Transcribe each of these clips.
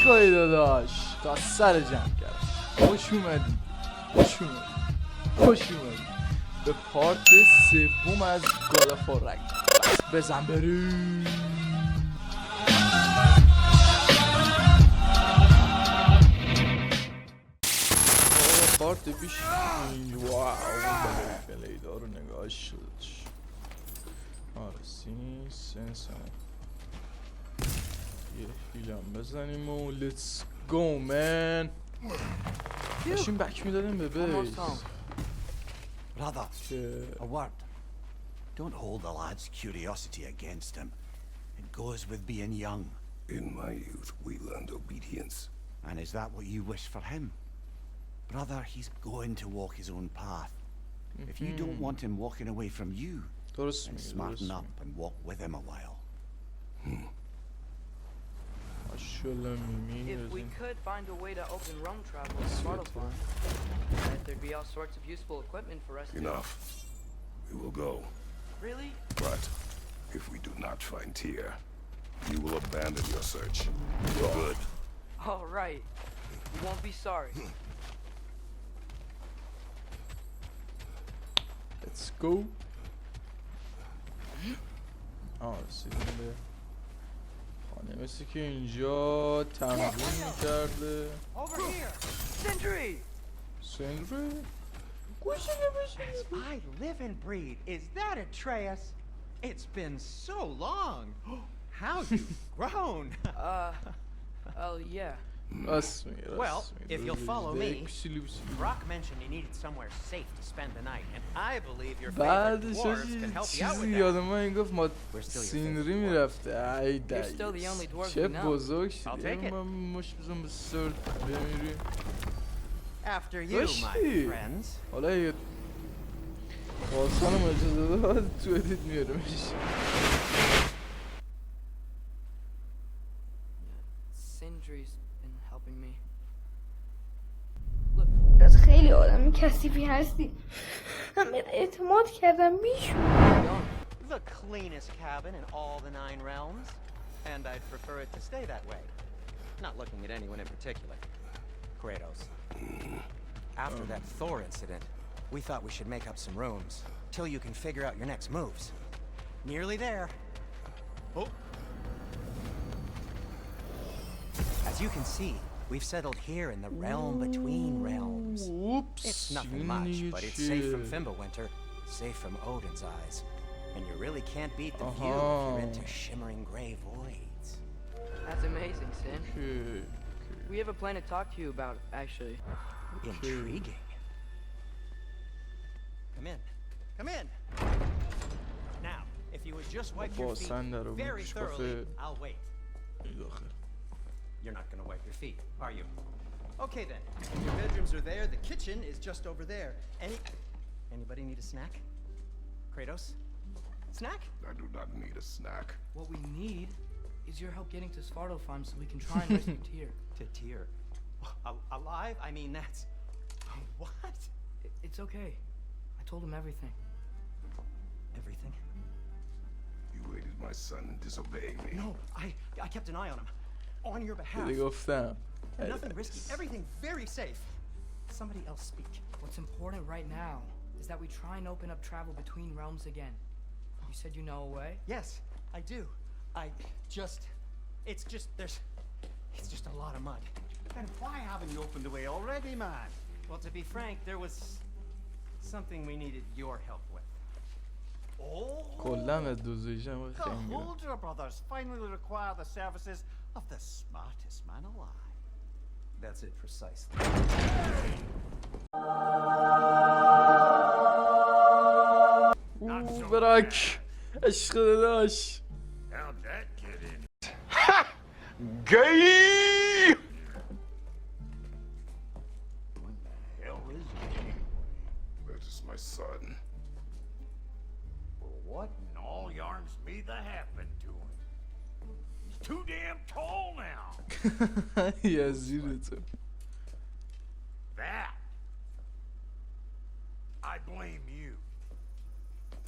عشقای داداش تا سر جمع کردم. خوش اومدی به پارت سوم از God of War Ragnarok. بزن بریم. پارت پیش واو پلیدا رو نگاه شدش. فارسی سنس یه فیلم بزنیم و لیتس گو من. داشتیم بک میدادیم به بیس. Brother, a word. Don't hold the lad's curiosity against him. It goes with being young. In my youth, we learned obedience. And is that what you wish for him? Brother, he's going to walk his own path. If you don't want him walking away from you, then smarten up and walk with him a while. If we could find a way to open realm travel to Svartalfheim, there'd be all sorts of useful equipment for us. Enough. We will go. Really? But if we do not find Tyr, you will abandon your search. You're good. All right. You won't be sorry. Let's go. رسیدیم به خانه. مثل که اینجا تمرین میکرده. Sindri! سندری؟ I live and breathe. Is that Atreus? It's been so long. How you've grown. Oh yeah. راست میگه. Well, if you'll follow me, Brock mentioned he needed somewhere safe to spend the night, and I believe your favorite بعدش dwarves can help you out چیزی with یادم that. این گفت ما سینری میرفته. ای still the only dwarf چه we know. بزرگ I'll شدی. take it. من مش بزن به سرد بمیری. After you, my باشید. friends. حالا یه خواستانم اجازه داد تو ادیت میارمش. Sindri's been helping me. از خیلی آدمی کثیفی هستی. من بهت اعتماد کردم میشون. The cleanest cabin in all the 9 realms, and I'd prefer it to stay that way. Not looking at anyone in particular. Kratos. After that Thor incident, we thought we should make up some rooms till you can figure out your next moves. Nearly there. Oh. As you can see, we've settled here in the realm between realms. Oops. It's nothing much, but it's safe from Fimbulwinter, safe from Odin's eyes. And you really can't beat the view if you're into shimmering gray voids. That's amazing, Sin. We have a plan to talk to you about, actually. Intriguing. Come in. Come in. Now, if you would just wipe your feet very thoroughly, I'll wait. You're not gonna wipe your feet, are you? Okay then. Your bedrooms are there. The kitchen is just over there. Anybody need a snack? Kratos? Snack? I do not need a snack. What we need is your help getting to Svartalfheim so we can try and rescue Tyr. To Tyr? Alive? I mean, that's... What? It's okay. I told him everything. Everything? You aided my son in disobeying me. No, I kept an eye on him. On your behalf. دیگه گفتم. Nothing risky. Everything very safe. Somebody else speak. What's important right now is that we try and open up travel between realms again. You said you know a way? Yes, I do. It's just a lot of mud. Then why haven't you opened the way already, man? Well, to be frank, there was something we needed your help with. Oh, کلا دوزیشم the خیلی. Huldra brothers finally require the services of the smartest man alive. That's it precisely. براک عشق داداش. How'd that get in? Gay! What the hell is he? That is my son. Well, what in all yarns me that happened to him? He's too damn tall now. یزیدتو. That. I blame you.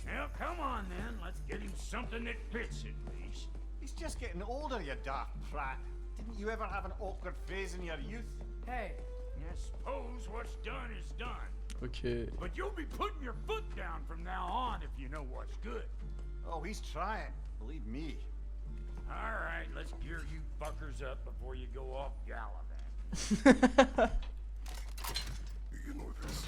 Now, come on then. Let's get him something that fits at least. He's just getting older, you daft prat. Didn't you ever have an awkward phase in your youth? Hey, I suppose what's done is done. اوکی. But you'll be putting your foot down from now on if you know what's good. Oh, he's trying. Believe me. All right, let's gear you fuckers up before you go off gallivanting. You know this.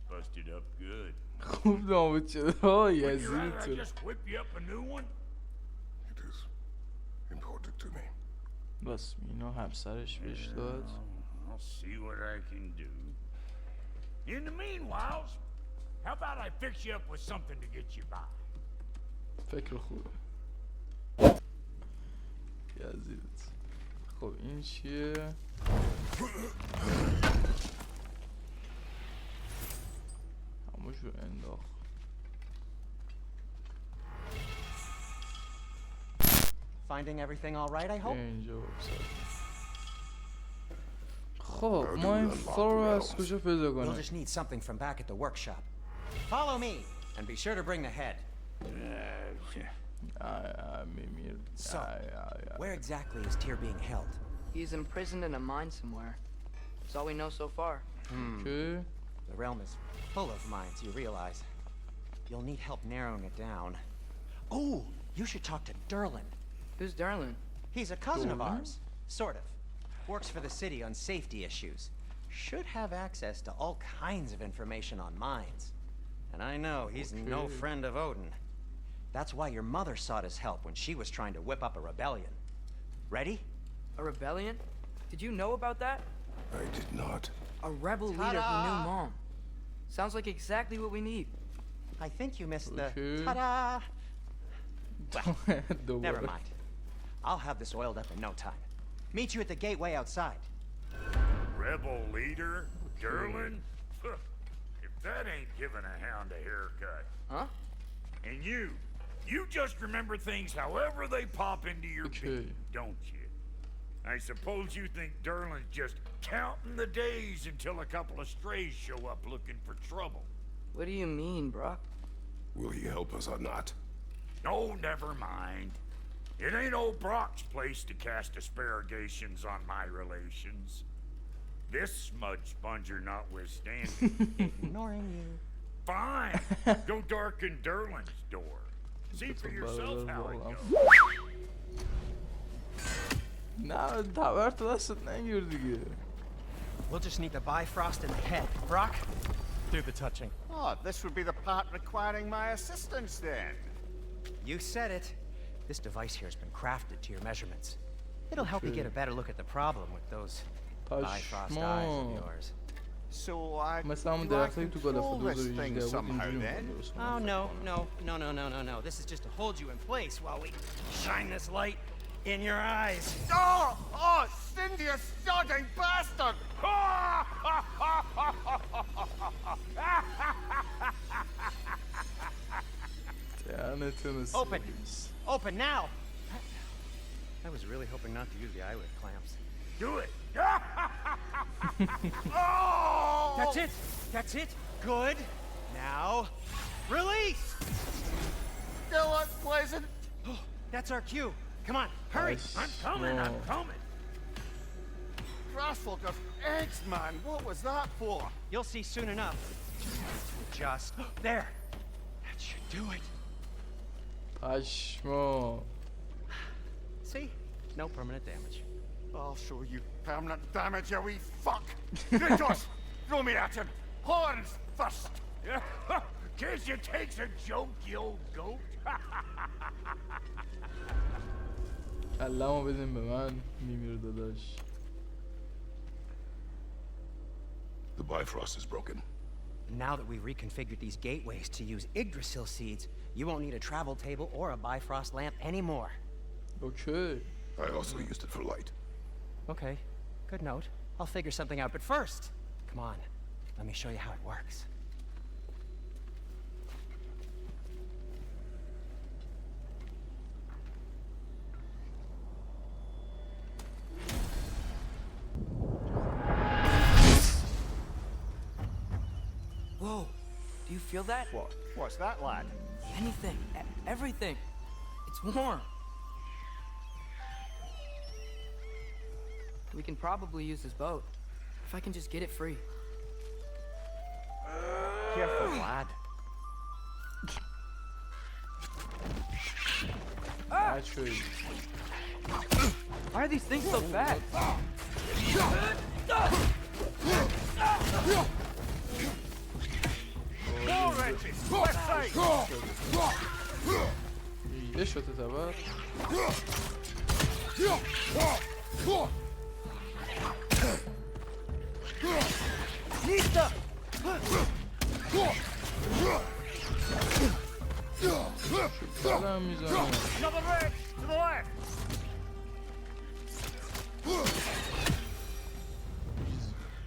Busted up good. خوب نابود شده. آه Would you یزید rather I تو. just whip you up a new one? It is important to me. بس اینو همسرش بهش داد. I'll see what I can do. In the meanwhile, how about I fix you up with something to get you by? فکر خوبه. یزید. خب این چیه؟ هموشو انداخت. Finding everything all right, I hope? اینجا وبسایت. خب ما این فار رو از کجا پیدا We'll کنیم؟ just need something from back at the workshop. Follow me, and be sure to bring the head. میمیر. So, where exactly is Tyr being held? he's imprisoned in a mine somewhere. That's all we know so far. اوکی. The realm is full of mines, you realize. You'll need help narrowing it down. Oh, you should talk to Derlin. Who's Darlin? He's a cousin of Derlin? ours. Sort of. Works for the city on safety issues. Should have access to all kinds of information on mines. And I know he's no Okay. friend of Odin. That's why your mother sought his help when she was trying to whip up a rebellion. Ready? A rebellion? Did you know about that? I did not. A rebel leader who knew Ta-da! Mom. Sounds like exactly what we need. I think you missed Okay. the ta-da. Never دوباره. mind. I'll have this oiled up in no time. Meet you at the gateway outside. Rebel leader? Derlin? If that ain't giving a hound a haircut. Huh? And you just remember things however they pop into your Okay. being, don't you? I suppose you think Derlin's just counting the days until a couple of strays show up looking for trouble. What do you mean, Brock? Will he help us or not? Oh, never mind. It ain't old Brock's place to cast aspersions on my relations. This smudge sponger notwithstanding. Ignoring you. Fine. Go darken Derlin's door. See for yourself how it goes. نه تبر تو دستت نگیر دیگه. We'll just need the Bifrost in the head. Brock, do the touching. Oh, this would be the part requiring my assistance then. You said it. This device here has been crafted to your measurements. It'll help you get a better look at the problem with those Bifrost eyes of yours. So I مثل همون do I درختایی تو گاد آف control وار this thing 2018 بود somehow اینجوری then? می‌خوام درست Oh, کنم. no. This is just to hold you in place while we shine this light in your eyes. Oh, Cindy, you sodding bastard! دهنتون Open. سرویس. Open now. I was really hoping not to use the eyelid clamps. Do it. That's it. That's it. Good. Now, release. Still unpleasant. That's our cue. Come on, hurry. I'm coming. I'm coming. Grassfuckers, eggs, man. What was that for? You'll see soon enough. Just there. That should do it. پشما. See? No permanent damage. I'll show you permanent damage, you wee fuck. Kratos, throw me at him. Horns first. Guess you takes a joke, you old goat. علمو بدین به من میمیر داداش. The Bifrost is broken. Now that we've reconfigured these gateways to use Yggdrasil seeds, you won't need a travel table or a Bifrost lamp anymore. اوکی. I also used it for light. Okay, good note. I'll figure something out, but first, come on, let me show you how it works. Whoa, do you feel that? What? What's that, lad? Anything, everything. It's warm. We can probably use this boat. If I can just get it free. Careful, lad. Actually, Why are these things so fast? یه شوت تبر شدم میزنم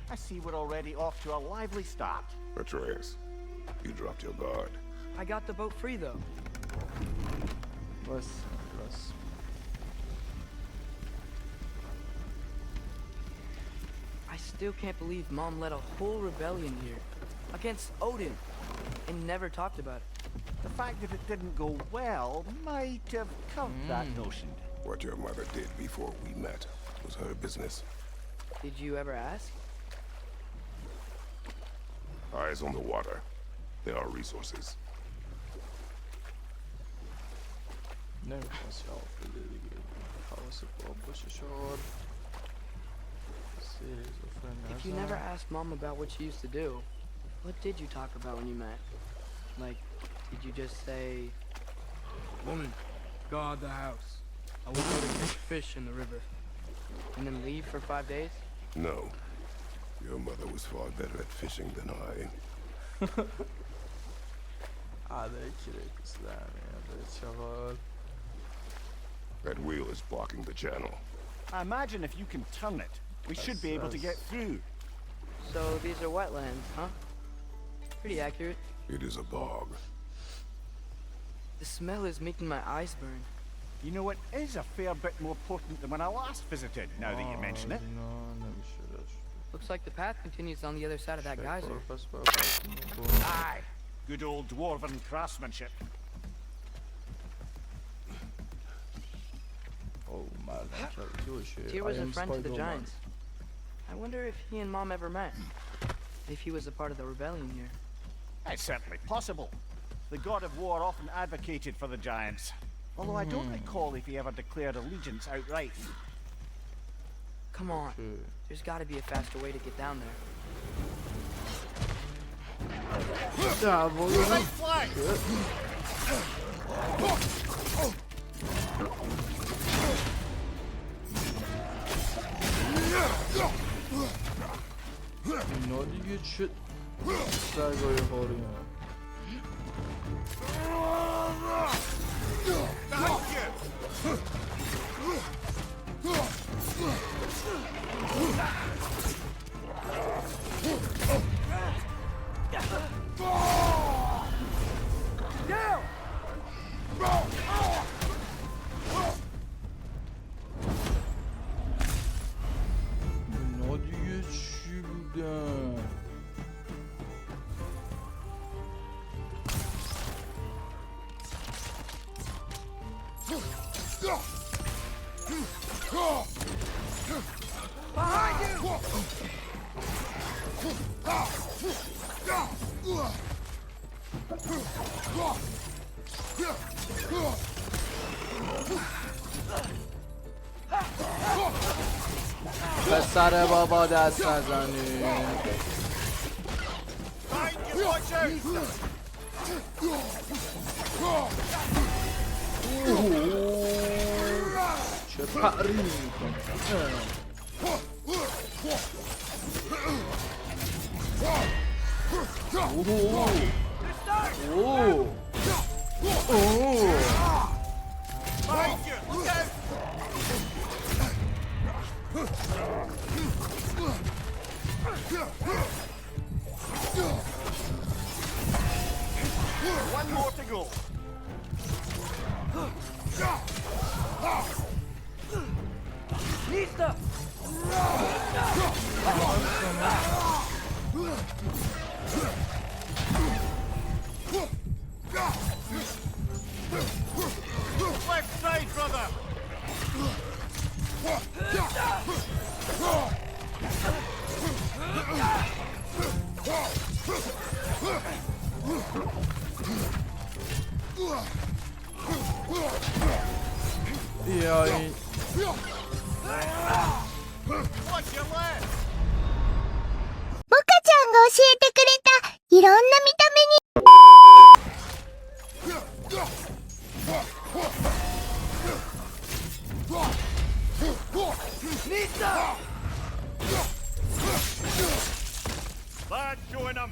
I see we're already off to a lively start. Atreus, you dropped your guard. I got the boat free though. بس I still can't believe Mom led a whole rebellion here against Odin and never talked about it. The fact that it didn't go well might have covered that notion. What your mother did before we met was her business. Did you ever ask? Eyes on the water. There are resources. نمیخواست جواب بده دیگه حواس باب باشه شعار If you never asked Mom about what she used to do, what did you talk about when you met? Like, did you just say, "Woman, guard the house. I will go to catch fish in the river," and then leave for 5 days? No. Your mother was far better at fishing than I. That wheel is blocking the channel. I imagine if you can turn it, we should be able to get through. So these are wetlands, huh? Pretty accurate. It is a bog. The smell is making my eyes burn. You know, it is a fair bit more potent than when I last visited, now that you mention it. Looks like the path continues on the other side of that geyser. Aye. Good old dwarven craftsmanship. Tyr was a friend to the giants. I wonder if he and Mom ever met. If he was a part of the rebellion here. It's certainly possible. The God of War often advocated for the giants. Although I don't recall if he ever declared allegiance outright. Come on. There's got to be a faster way to get down there. اینا دیگه چه سگای هاری هم اینا دیگه چی بودن پسر بابا دست نزنی چه پری میکنه One more to go. Nista! Left side, brother. بیایی Watch your left! モカちゃんが教えてくれたいろんな見た目にLad, join them.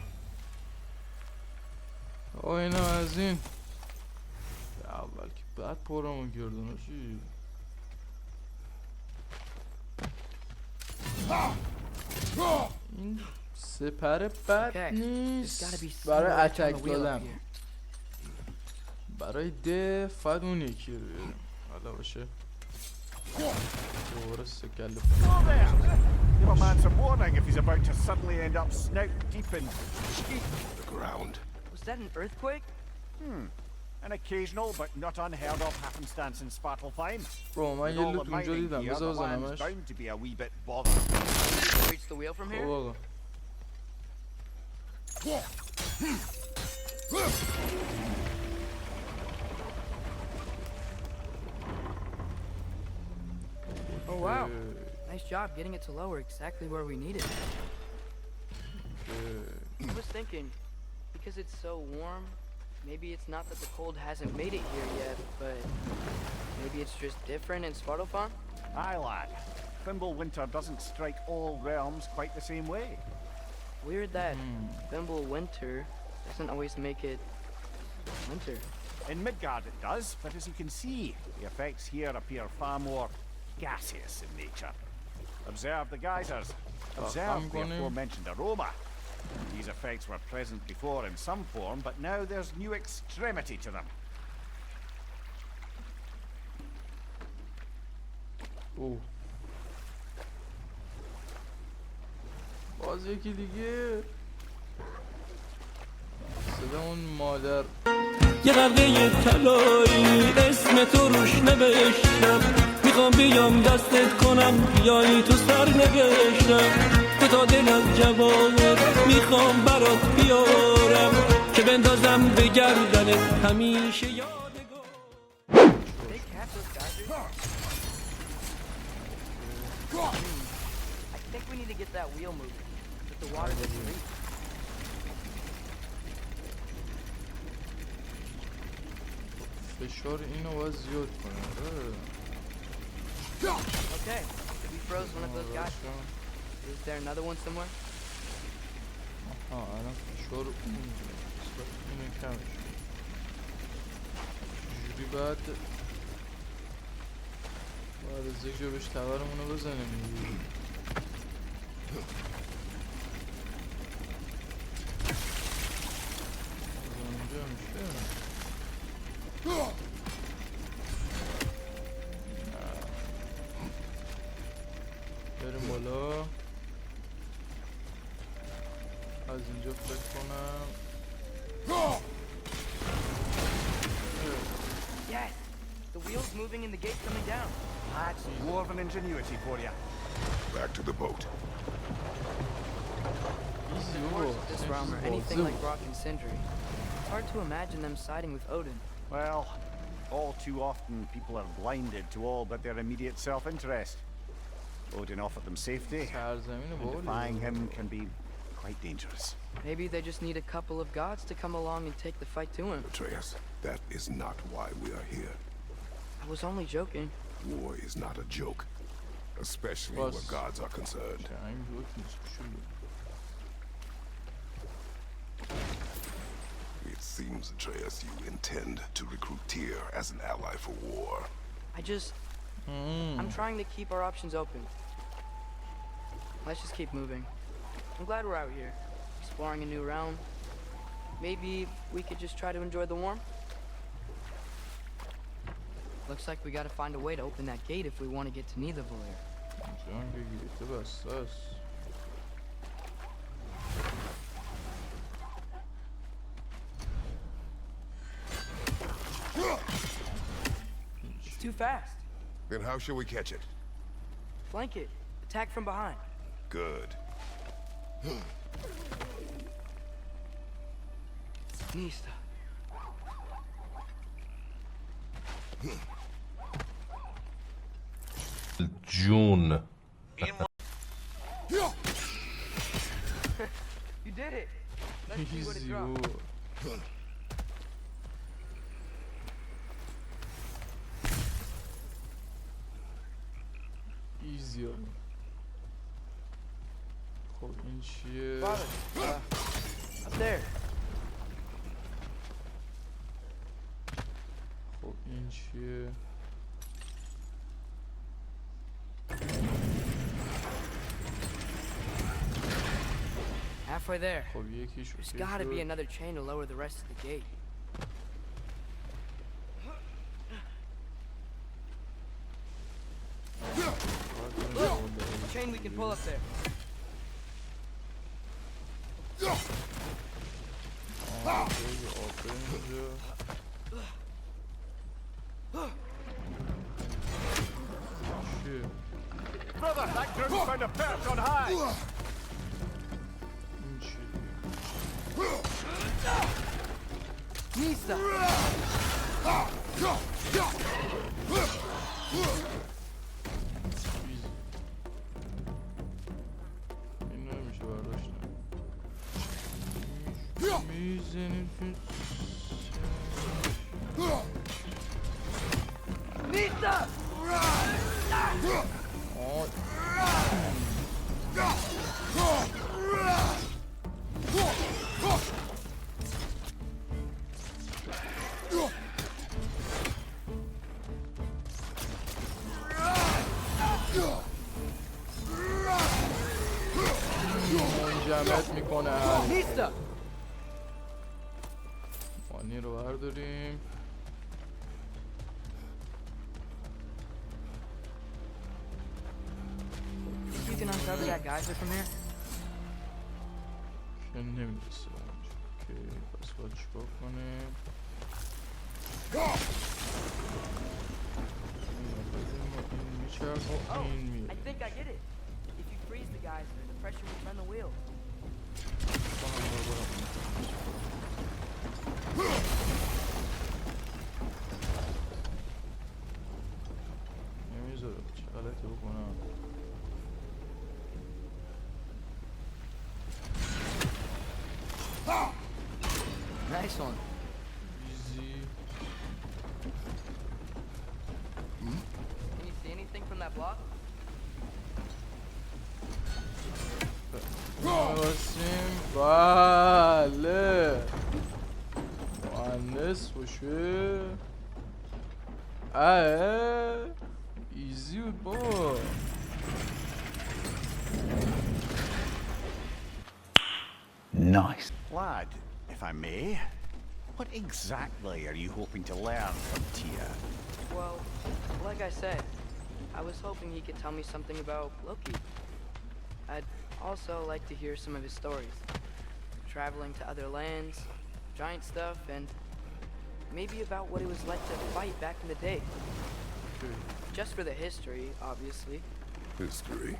اینو از این اول که بعد پرمون کردن چی این سپر بد نیست برای اتک دادن برای دفاع اون یکی رو بیاریم حالا باشه دوباره سکل Give a man some warning if he's about to suddenly end up snout deep in The ground. Was that an earthquake? An occasional but not unheard of happenstance in Svartalfheim. برو من With یه all the لوت اونجا mining دیدم here, بذار the land's بزنمش bound to be a wee bit bothered. Can we reach the wheel from here? آقا Oh wow. Nice job getting it to lower exactly where we need it. I was thinking, because it's so warm, maybe it's not that the cold hasn't made it here yet, but maybe it's just different in Svartalfheim? Aye, lad. Winter doesn't strike all realms quite the same way. Weird that Thimble winter doesn't always make it winter. In Midgard it does, but as you can see, the effects here appear far more gaseous in nature. Observe the geysers. Observe the aforementioned aroma. These effects were present before in some form, but now there's new extremity to them. اوه باز یکی دیگه صدا اون مادر یه قلقه طلایی اسم تو روش نوشتم میخوام بیام دستت کنم بیایی تو سر نوشتم تو تا دلم جوانت میخوام برات بیارم که بندازم به گردنت همیشه یادگار They catch those geysers? I think we need to get that wheel moving, but the water doesn't leak. فشار اینو باید زیاد کنه Okay, we froze one of those geysers. Is there another one somewhere? آها الان فشار اینو کم چجوری باید از یک جا بهش تورمونو بزنیم اونجا میشه بریم بالا از اینجا فکر کنم Yes! The wheel's moving and the gate's coming down. That's dwarven ingenuity for you. Back to the boat. ایزی If بابا this realm are anything like Rock and Sindri, it's hard to imagine them siding with Odin. Well, all too often people are blinded to all but their immediate self-interest. Odin offered them safety, سرزمین and بالا defying him can be quite dangerous. Maybe they just need a couple of gods to come along and take the fight to him. Atreus, that is not why we are here. I was only joking. War is not a joke, especially Plus- where gods are concerned. تعیین بود نیست کشون It seems, Atreus, you intend to recruit Tyr as an ally for war. I'm trying to keep our options open. Let's just keep moving. I'm glad we're out here, exploring a new realm. Maybe we could just try to enjoy the warmth. Looks like we gotta find a way to open that gate if we want to get to Nidavellir. جان بگیری تو بسته است It's too fast. Then how shall we catch it? Flank it. Attack from behind. Good. Nista. جون. You did it. Let's see what it Easy. drops. ایزی. خب این چیه؟ Father, up there. خب این چیه؟ Halfway there. خب یکیش There's اوکی gotta be شد. another chain to lower the rest of the gate. Look! Chain we can pull up there. خیلی آبه اینجا. چیه؟ Brother, that group's found a perch on high. این چیه؟ Nista! ایزی. این نمیشه برداشت میزنیم Nista! منجمد میکنه. Nista! مانی رو برداریم. You can uncover that geyser from here? که نمیرسه اونجا. اوکی پس باید چیکار کنیم؟ این میچرخ و این میره. I think I get it. If you freeze the geyser, the pressure will turn the wheel. نمیذاره چه غلطی بکنم. Nice one. ایزی. Can you see anything from that block? باسیم. بله مهندس باشه. ایزی بود با. Nice. Lad, if I may, what exactly are you hoping to learn from Tia? Well, like I said, I was hoping he could tell me something about Loki. I'd also like to hear some of his stories. Traveling to other lands, giant stuff, and maybe about what it was like to fight back in the day. Just for the history, obviously. History.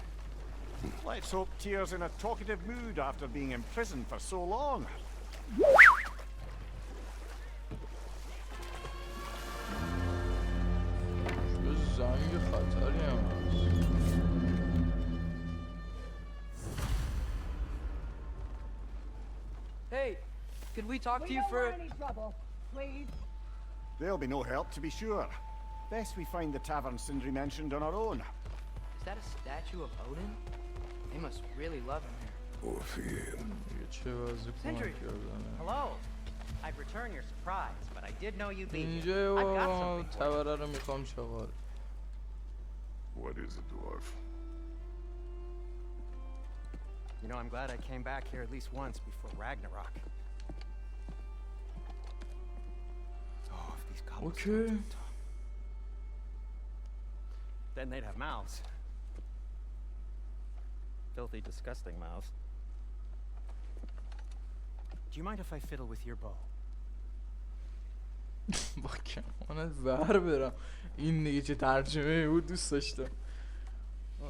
Let's hope Tia's in a talkative mood after being imprisoned for so long. چه زنگ خطری هم هست. Hey, could we talk to you for... There'll be no help, to be sure. Best we find the tavern Sindri mentioned on our own. Is that a statue of Odin? They must really love him here. Orphean. دیگه چه وضع کمک کردنه. Hello. I'd return your surprise, but I did know you'd be here. اینجا I've got و something for you. تبره رو میخوام چاقال. What is it, dwarf? You know, I'm glad I came back here at least once before Ragnarok. Oh, if these goblins اوکی. then they'd have mouths. Filthy, disgusting mouths. Do you mind if I fiddle with your bow? با کمانت ور برم. این دیگه چه ترجمه بود دوست داشتم. Oh,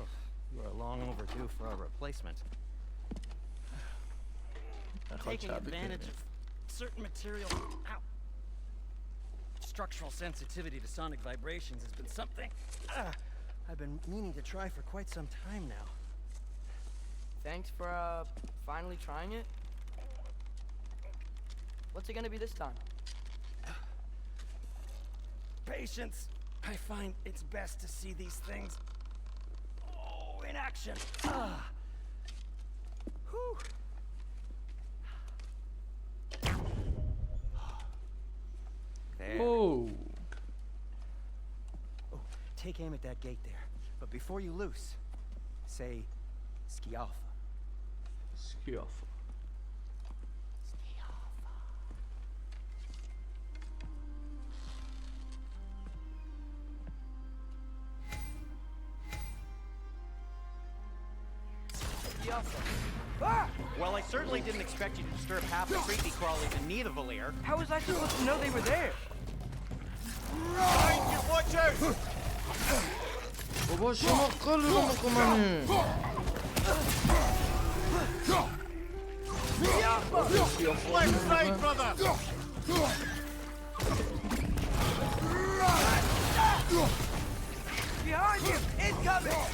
you are long overdue for a replacement. نخواد Taking چربی advantage کنیم. of certain material. Ow. Structural sensitivity to sonic vibrations has been something I've been meaning to try for quite some time now. Thanks for, finally trying it. What's it gonna be this time? Patience. I find it's best to see these things, in action. Whew. There. Oh. Oh, take aim at that gate there. But before you loose, say Skialfa. Skioff. Well, I certainly didn't expect you to disturb half the creepy crawlies in Nidavellir. How was I supposed to know they were there? Behind you, watch out! بابا شما قلب مقمنه Left side, brother! Behind you! Incoming!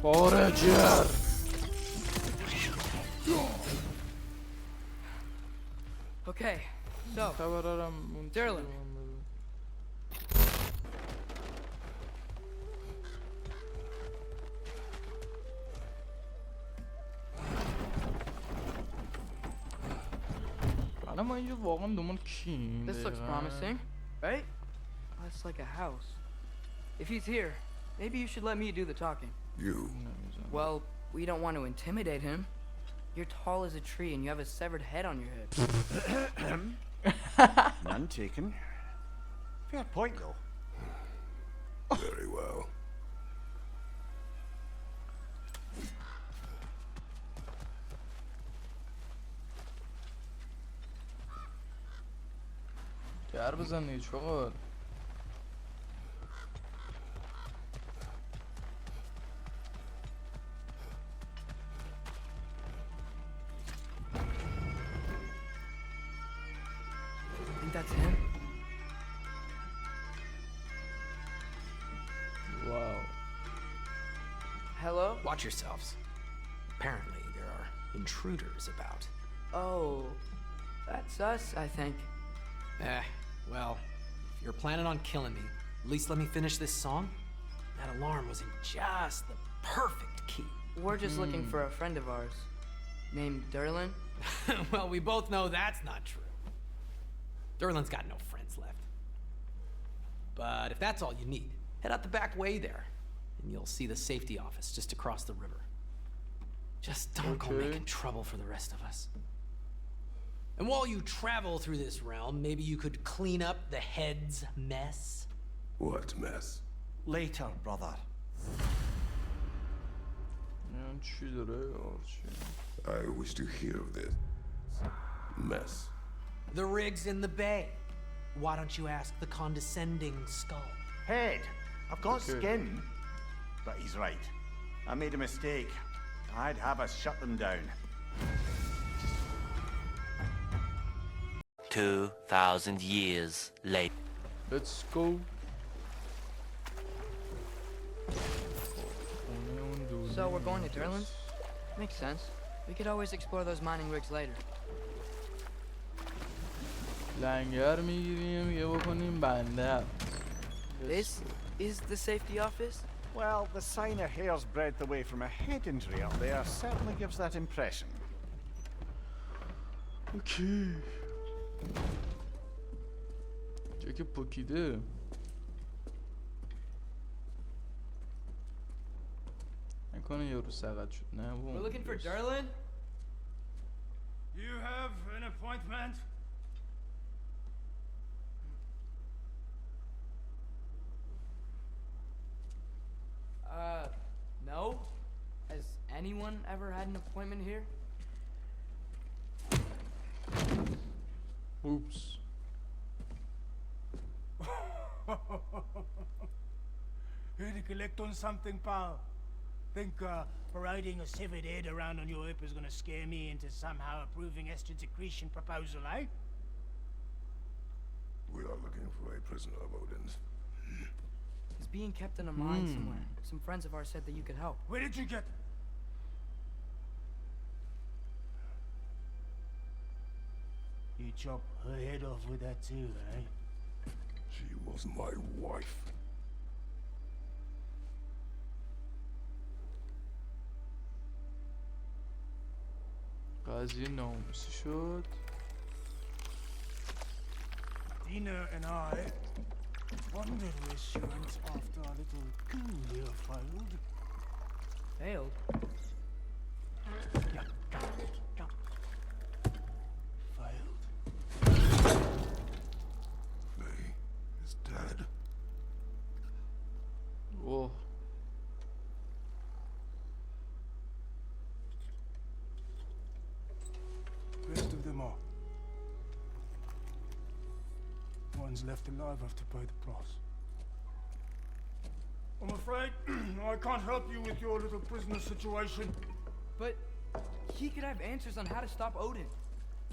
خارجر Okay, so, خبرارم Derlin. الان ما اینجا واقعا دنبال کیم This looks promising, right? Oh, it's like a house. If he's here, maybe you should let me do the talking. You. Well, we don't want to intimidate him. You're tall as a tree and you have a severed head on your head. None taken. Fair point, though. Very well. در بزن دیگه چقدر Think that's him? Wow. Hello? Watch yourselves. Apparently, there are intruders about. Oh, that's us, I think. Well, if you're planning on killing me, at least let me finish this song. That alarm was in just the perfect key. We're just looking for a friend of ours named Derlin. Well, we both know that's not true. Derlin's got no friends left. But if that's all you need, head out the back way there, and you'll see the safety office just across the river. Just don't go making trouble for the rest of us. And while you travel through this realm, maybe you could clean up the head's mess? What mess? Later, brother. چی داره آرچی I wish to hear of this mess. The rig's in the bay. Why don't you ask the condescending skull? Head, I've got skin. But he's right. I made a mistake. I'd have us shut them down. 2,000 years later. Let's go. So we're going to Derlin's? Makes sense. We could always explore those mining rigs later. لنگر میگیریم یه بکنیم بندر. This is the safety office? Well, the sign a hair's breadth away from a head injury up there certainly gives that impression. اوکی. جا که پکیده. نکنه یارو سقط شد. نه بابا. We're looking for Derlin? You have an appointment? No. Has anyone ever had an appointment here? Oops. Here to collect on something, pal. Think parading a severed head around on your hip is gonna scare me into somehow approving estrogen secretion proposal, eh? We are looking for a prisoner of Odin's. He's being kept in a mine somewhere. Some friends of ours said that you could help. Where did you get them? You chop her head off with that too, eh? She was my wife. قضیه ناموسی شد. Dina and I wondered where she went after our little coup here failed. Failed? Yeah, jump. Failed. Faye is dead. Oh. Rest of them are. One's left alive have to pay the price. I'm afraid I can't help you with your little prisoner situation. But he could have answers on how to stop Odin.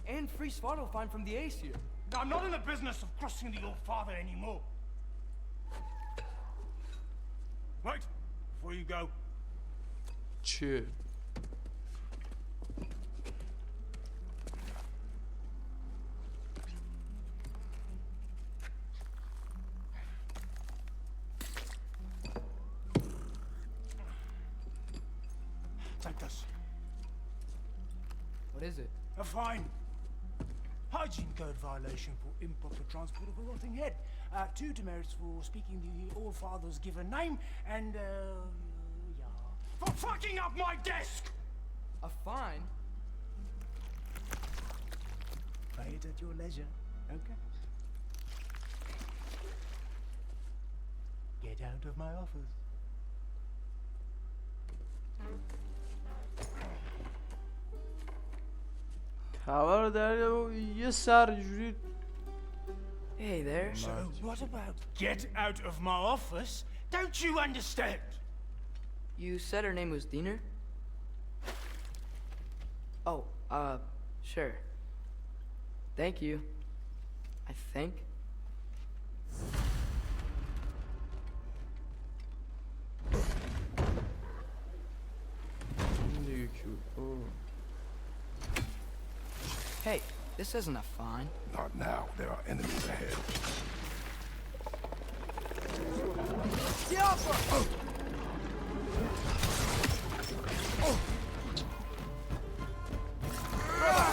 And free Svartalfheim from the Aesir. I'm not in the business of crossing the old father anymore. Wait, before you go. چه؟ Take this. What is it? A fine. Hygiene code violation for improper transport of a rotting head. 2 demerits for speaking the All-Father's given name, and, yeah. For fucking up my desk! A fine? Pay it at your leisure, okay? Get out of my office. خبر در یه سر جوری. Hey there. So, what about get out of my office? Don't you understand? You said her name was Diener? Oh, sure. Thank you. I think. Hey, this isn't a fine. Not now. There are enemies ahead.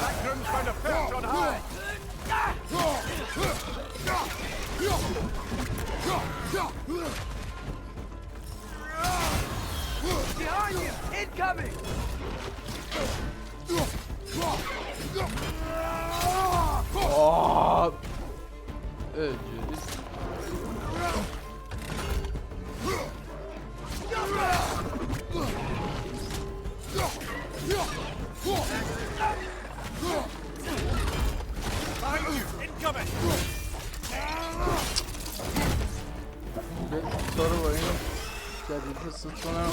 Magnum's found a perch on high. Behind you! Incoming! Oh! Öldürüz. Incoming! Soru var yine. Jadid ısıtmana.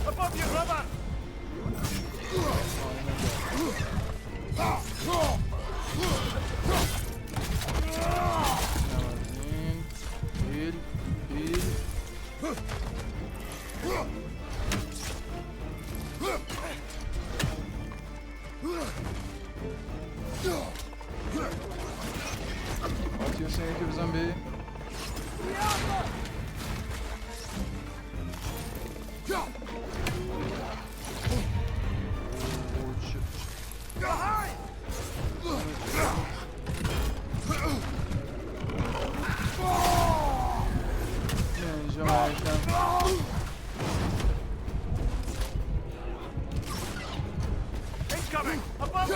Above you, rubber! Atıyorsun yeki bir zombi. Incoming! Above you!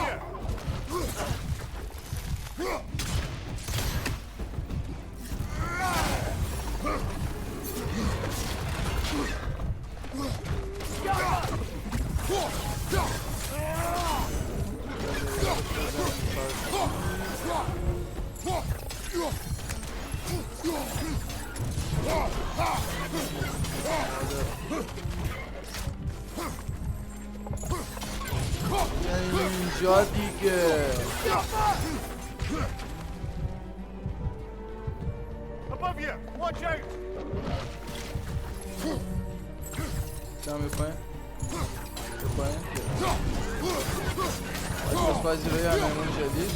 کجا دیگه؟ Above you! Watch out! چم میکنه؟ بکنه؟ آشپز پذیرای همهمون جدید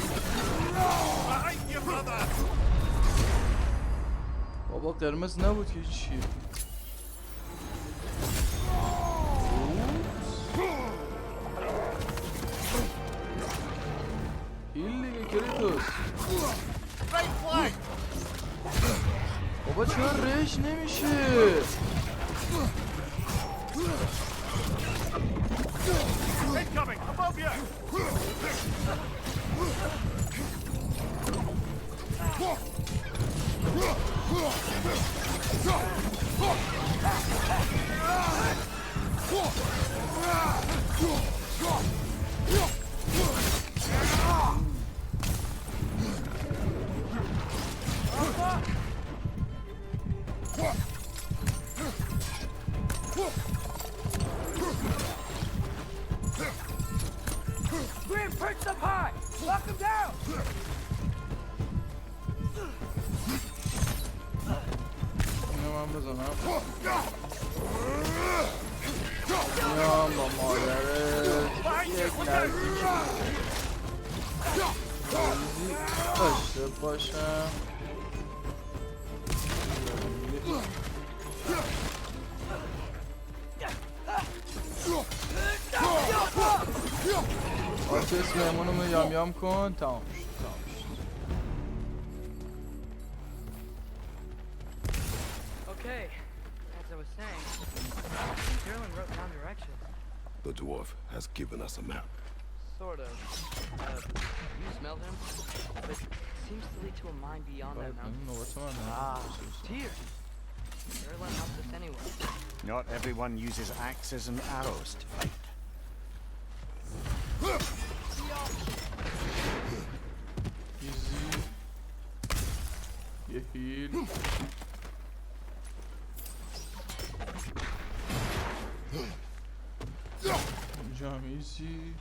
Behind you, brother! بابا قرمز نبود که چی؟ هیل دیگه کریتوس بابا چرا رش نمیشه؟ Incoming! Above you! Grim, perched up high! Lock him down! اینو من بزنم میام با مادرت یک نزدیک داشته باشم آرتیس مهمونمو یام یام کن تمام شد. Okay, as I was saying, Sterling wrote down directions. The dwarf has given us a map. Sort of. You smelled him? But it seems to lead to a mine beyond that mountain. Tears. Sterling helped us anyway. Not everyone uses axes and arrows to fight. ایزی یه هیل اینجا هم ایزی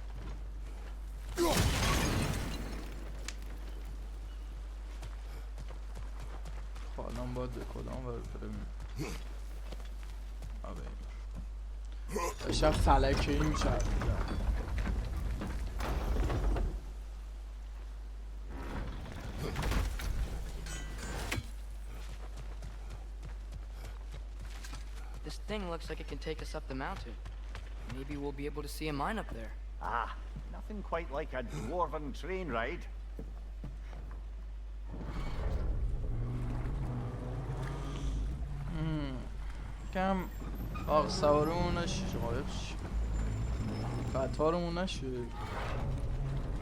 حالا باید به کدام بریم داشتم فلکه‌ای می‌چرخیدم This thing looks like it can take us up the mountain. Maybe we'll be able to see a mine up there. Ah, nothing quite like a dwarven train ride. کم آق سوارمون نشه قایب شد قطارمون نشه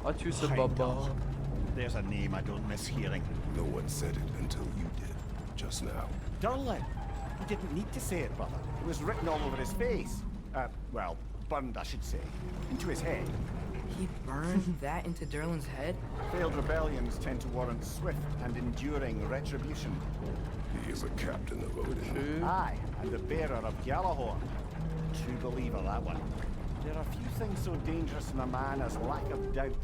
آتیوس بابا There's a name I don't miss hearing. No one said it until you did, just now. Durlin. He didn't need to say it, brother. It was written all over his face. Well, burned, I should say. Into his head. He burned that into Derlin's head? Failed rebellions tend to warrant swift and enduring retribution. He is a captain of Odin. Aye, and the bearer of Gjallarhorn. True believer, that one. There are few things so dangerous in a man as lack of doubt.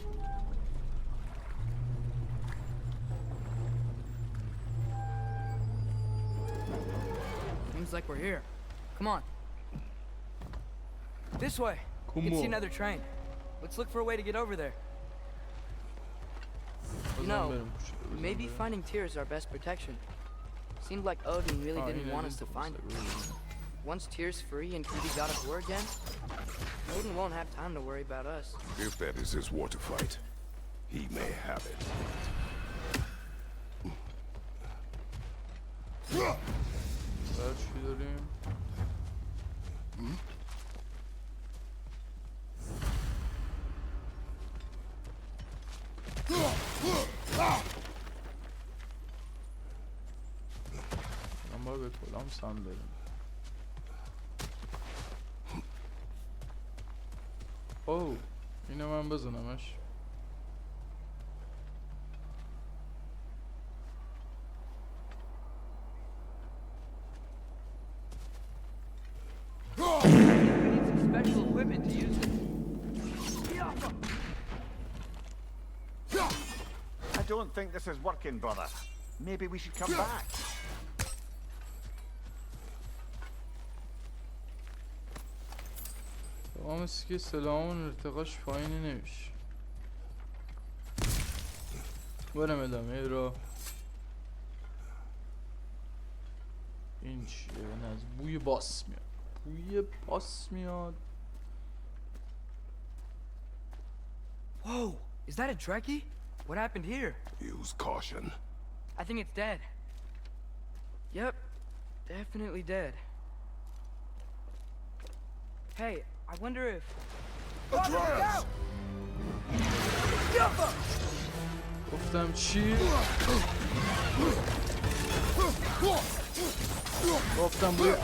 Seems like we're here. Come on. This way. You can see another train. Let's look for a way to get over there. You know, maybe finding Tyr is our best protection. Seemed like Odin really didn't want us to find it. Once Tyr's free and can be God of War again, Odin won't have time to worry about us. If that is his war to fight, he may have it. چی داریم؟ من باید به کلام سم بریم اوه اینو من بزنمش Special equipment to use it. don't think this is working, brother. Maybe we should come back. مثل که سلامون ارتقاش پایینی نمیشه. برم ادامه را. این چیه؟ من از بوی باس میاد. بوی باس میاد. Whoa! Is that a Trekkie? What happened here? Use caution. I think it's dead. Yep, definitely dead. Hey, I wonder if... گفتم چی؟ گفتم بوی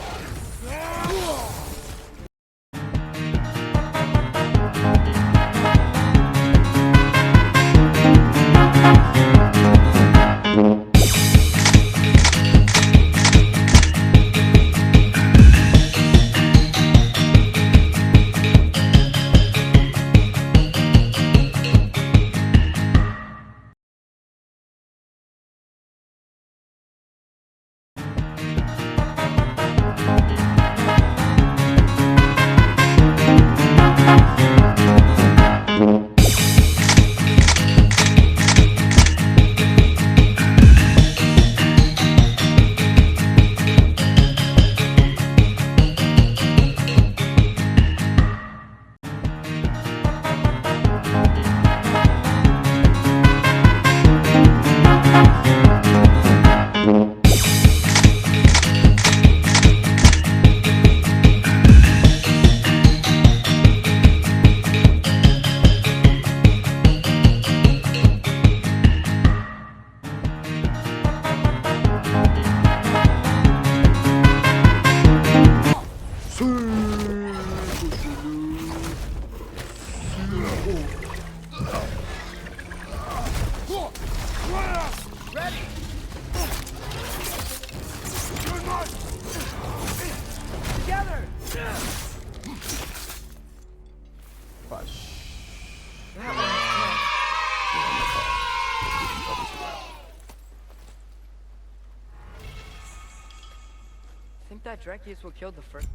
I think that Drekkie is what killed the first...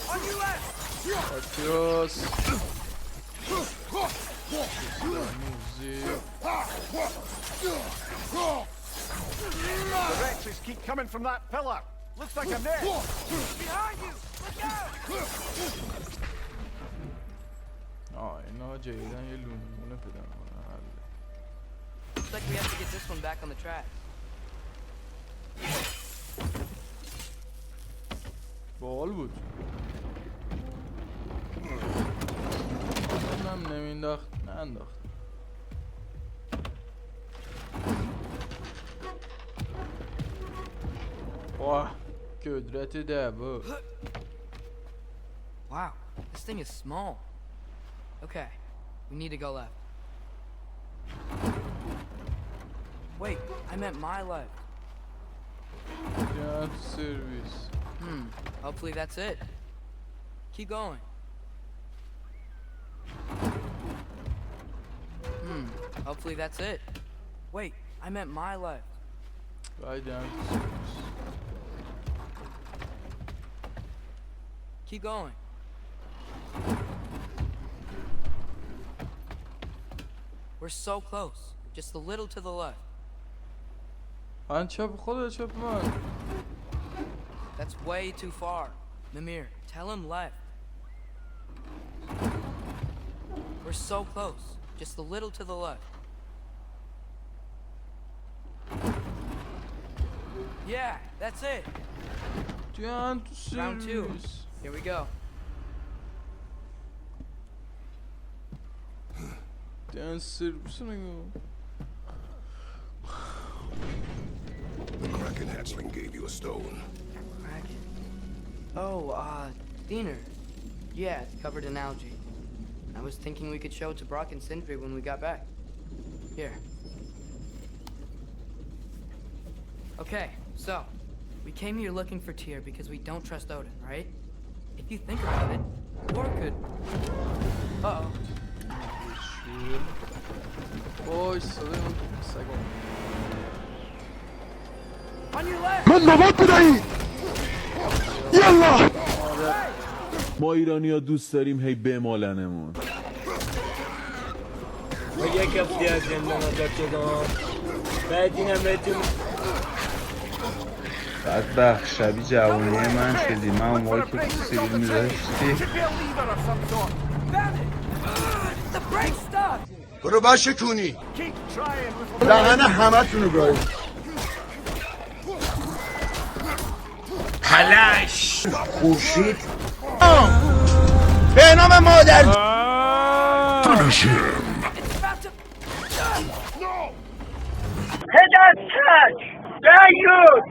On your left! Adios. The wretches keep coming from that pillar. Looks like a net. Behind you! Look out! اینا جدیدن یه لونه پیدا کنن. Looks like we have to get this one back on the track. باحال بود. اونم نمینداخت، نه انداخت. واه، قدرت دعوا. Wow, this thing is small. Okay, we need to go left. Wait, I meant my left. Yeah, service. Hopefully that's it. Keep going. Hopefully that's it. Wait, I meant my left. Right down to service. Keep going. We're so close. Just a little to the left. من چپ خودت چپ من. That's way too far. Mimir, tell him left. We're so close. Just a little to the left. Yeah, that's it. Down to service. Round 2. Here we go. Down service. The Kraken hatchling gave you a stone. Kraken? Oh, Diener. Yeah, it's covered in algae. I was thinking we could show it to Brock and Sindri when we got back. Here. Okay, so, We came here looking for Tyr because we don't trust Odin, right? If you think about it, Thor could... Uh-oh. وای صدای اون سگم. On your left! من نوبت بدهید! یالا! ما ایرانی ها دوست داریم هی بمالنمون. ما یک هفته از زندان آزاد شدم. بعد اینم بهتون بدبخت شبیه جوانی من شدی. من اون موقع که تو سیبیل میذاشتی برو باشه کونی دهن همه تونو گاهی پلش خورشید به نام مادر هدت تک دیود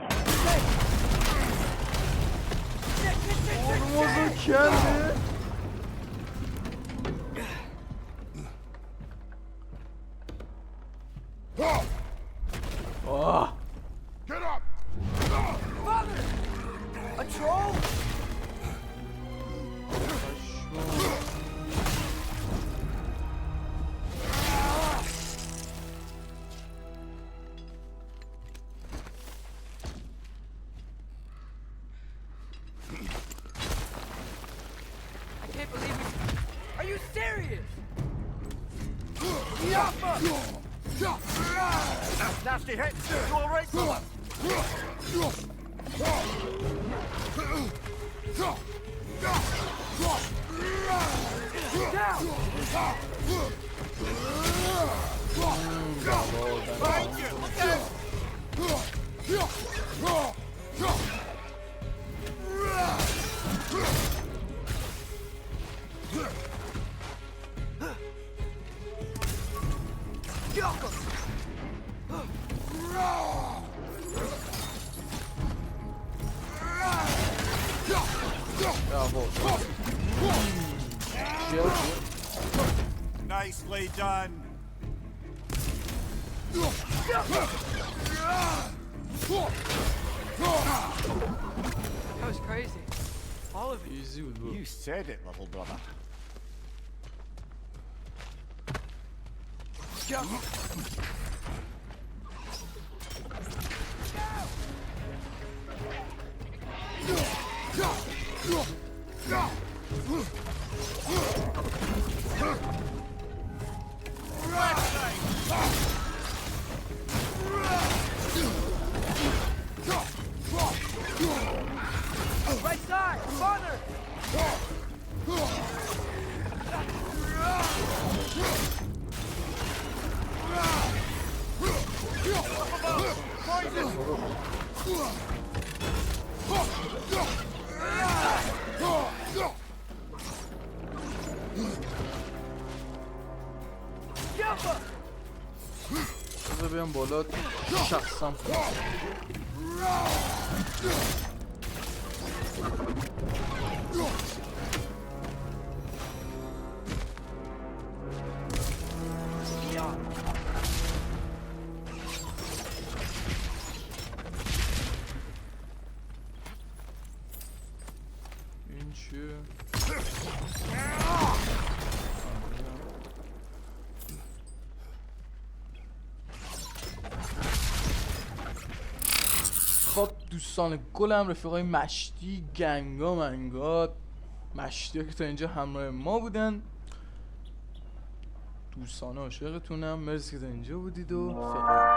اونموزو کرده آه A troll? I can't believe it. Are you serious? Nasty hit. You all right, fella? Nicely done. That was crazy. All of it. Easy بود You said it, little brother. Right side! Farther! بذار بیام بالا شخصم این چیه؟ خب دوستان گلم، رفیقای مشتی، گنگا منگا، مشتی ها که تا اینجا همراه ما بودن، دوستان عاشقتونم، مرسی که تا اینجا بودید و فعلا